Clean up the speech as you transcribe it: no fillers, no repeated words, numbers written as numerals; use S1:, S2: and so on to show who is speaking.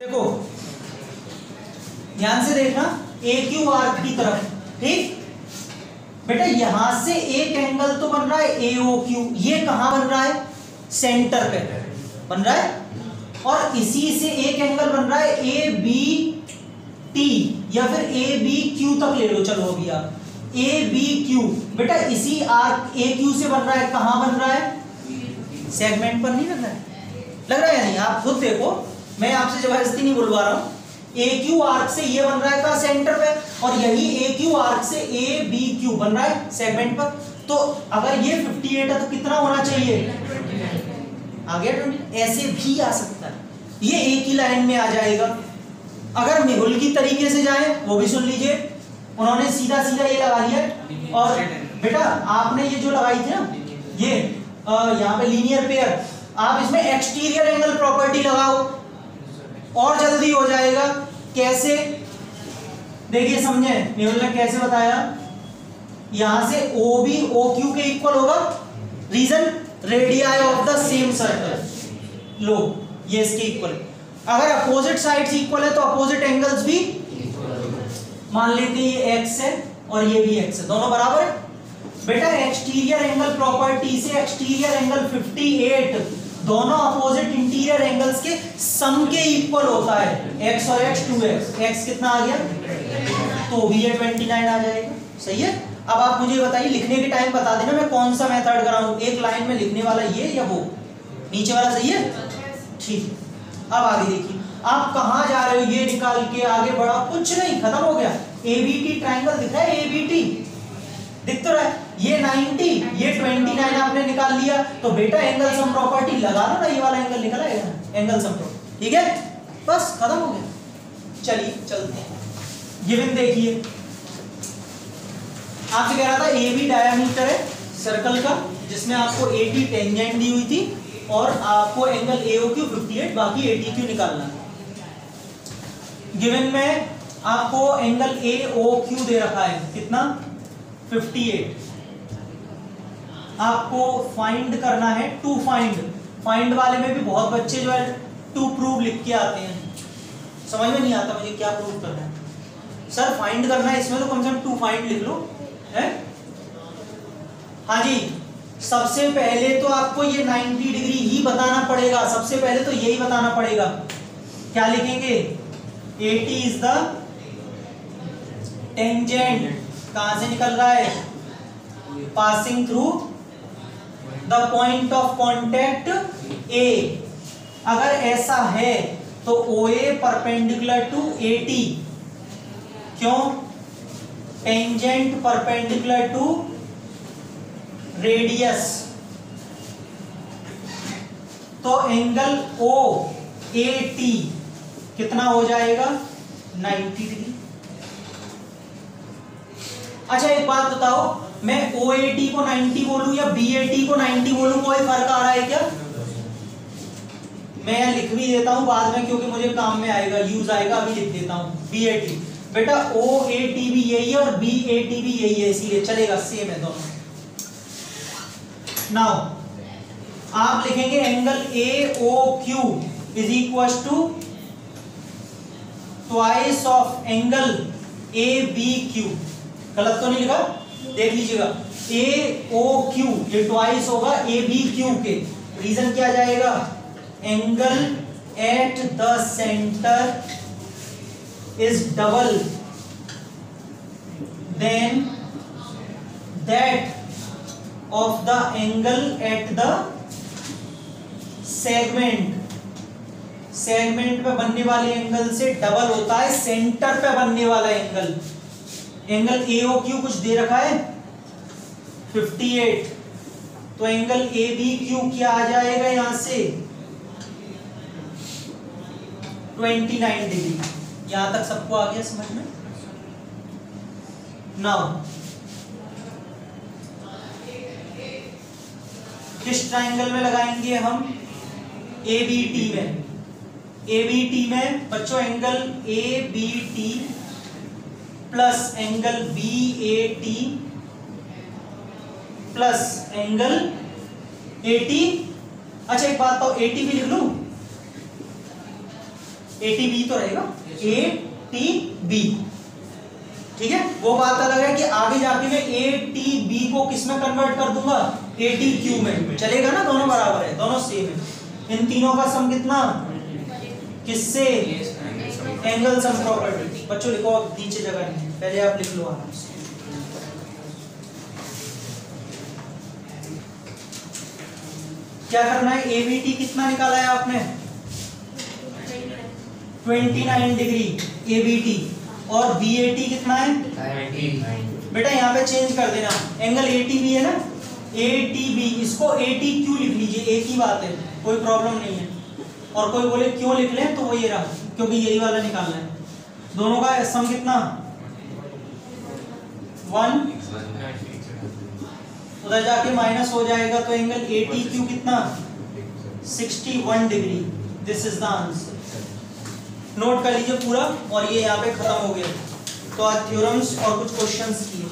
S1: देखो ध्यान से देखना, ए क्यू आर्क की तरफ, ठीक बेटा। यहां से एक एंगल तो बन रहा है एओ क्यू, ये कहां बन रहा है? सेंटर पे बन रहा है। और इसी से एक एंगल बन रहा है ए बी टी, या फिर ए बी क्यू तक ले लो। चलो अभी आप ए बी क्यू, बेटा इसी आर्क ए क्यू से बन रहा है। कहां बन रहा है? सेगमेंट पर नहीं बन रहा है? लग रहा है या नहीं? आप खुद देखो, मैं आपसे जबरदस्ती नहीं बुलवा रहा हूं। ए क्यू आर्क से ये बन रहा है कहां? सेंटर पे। और यही ए क्यू आर्क से ए बी क्यू बन रहा है सेगमेंट पर। तो अगर ये 58 है तो कितना होना चाहिए? आ गया 20। ऐसे भी आ सकता है, ये एक ही लाइन में आ जाएगा। अगर मेहुल की तरीके से जाए वो भी सुन लीजिए, उन्होंने सीधा सीधा ये लगा लिया। और बेटा आपने ये जो लगाई थी ना, ये यहाँ पे लीनियर पेयर, आप इसमें एक्सटीरियर एंगल प्रॉपर्टी लगाओ और जल्दी हो जाएगा। कैसे? देखिए समझे, मेहुल ने कैसे बताया। यहां से ओ बी ओ क्यू के इक्वल होगा। Reason, radii of the same circle. लो ये इसके इक्वल। अगर अपोजिट साइड्स इक्वल है तो अपोजिट एंगल्स भी, मान लेते हैं ये एक्स है और ये भी एक्स है, दोनों बराबर है। बेटा एक्सटीरियर एंगल प्रॉपर्टी से एक्सटीरियर एंगल 58 दोनों अपोजिट इंटीरियर एंगल्स के सम के इक्वल होता है। x और x 2x, x कितना आ गया? तो भी ये 29 आ जाएगा। सही है। अब आप मुझे बताइए, लिखने के टाइम बता देना मैं कौन सा मेथड कराऊं, एक लाइन में लिखने वाला ये या वो नीचे वाला? सही है, ठीक। अब आगे देखिए, आप कहां जा रहे हो? ये निकाल के आगे बढ़ा, कुछ नहीं, खत्म हो गया। एबीटी ट्रायंगल दिख रहा है, एबीटी दिख तो रहा है। ये 90, ये 29 आपने निकाल लिया, तो बेटा एंगल सम प्रॉपर्टी लगा लो ना, ये वाला एंगल निकला है एंगल सम प्रॉपर्टी, ठीक है, बस खत्म हो गया। चलिए चलते हैं। गिवन देखिए, आपसे कह रहा था ए बी डायमीटर है सर्कल का, जिसमें आपको एटी टेंजेंट दी हुई थी और आपको एंगल एओ क्यू 58, बाकी एटी क्यू निकालना है। गिवन में आपको एंगल एओ क्यू दे रखा है, कितना? 58। आपको फाइंड करना है टू फाइंड। फाइंड वाले में भी बहुत बच्चे जो है टू प्रूव लिख के आते हैं, समझ में नहीं आता मुझे क्या प्रूव करना है। सर फाइंड करना है, इसमें तो कम से कम टू फाइंड लिख लो है। हाँ जी, सबसे पहले तो आपको ये 90 डिग्री ही बताना पड़ेगा। सबसे पहले तो यही बताना पड़ेगा। क्या लिखेंगे? 80 इज द टेंजेंट। कहां से निकल रहा है? Passing through the point of contact A. अगर ऐसा है तो OA परपेंडिकुलर टू AT। क्यों? Tangent perpendicular to radius. तो एंगल OAT कितना हो जाएगा? 90 डिग्री। अच्छा एक बात बताओ, मैं OAT को 90 बोलूं या BAT को 90 बोलूं, कोई फर्क आ रहा है क्या? मैं लिख भी देता हूं बाद में, क्योंकि मुझे काम में आएगा, यूज आएगा, अभी लिख देता हूं BAT। बेटा OAT भी यही है और BAT भी यही है, इसीलिए चलेगा, सेम है दोनों। नाउ आप लिखेंगे angle AOQ is equal to twice of angle ABQ। गलत तो नहीं लिखा? देख लीजिएगा, AOQ ये ट्वाइस होगा ABQ के। रीजन क्या जाएगा? Angle at the centre is double than that of the angle at the segment। Segment पे बनने वाले एंगल से डबल होता है सेंटर पे बनने वाला एंगल। एंगल AOQ कुछ दे रखा है 58, तो एंगल ABQ क्या आ जाएगा यहां से? 29 डिग्री। यहां तक सबको आ गया समझ में? नाउ किस ट्राइंगल में लगाएंगे हम? ABT में। ABT में बच्चों angle ABT plus angle BAT plus angle AT। अच्छा एक बात तो AT भी लिख लूं? ATB तो रहेगा, ATB, ठीक है। वो बात अलग है कि आगे जाके मैं ATB को किस में कन्वर्ट कर दूंगा, ATQ में, चलेगा ना, दोनों बराबर है, दोनों सेम है। इन तीनों का सम कितना, किससे, एंगल सम प्रॉपर्टी। बच्चों लिखो, अब नीचे जगह नहीं है, पहले आप लिख लो आराम से। क्या करना है, ABT कितना निकाला है आपने, 29 डिग्री ABT, और BAT कितना है
S2: 99।
S1: बेटा यहाँ पे चेंज कर देना, एंगल ATB है ना, ATB, इसको ATQ लिख लीजिए, एक ही बात है, कोई प्रॉब्लम नहीं है। और कोई बोले क्यों लिख लें, तो वो ये रहा, क्योंकि यही वाला निकालना है। दोनों का सम कितना 1, उधर जाके माइनस हो जाएगा, तो एंगल ATQ कितना 61 degree. This is the answer. Note कर लीजिए पूरा, और ये यहाँ पे खत्म हो गया। तो आज थ्योरम्स और कुछ क्वेश्चंस किए।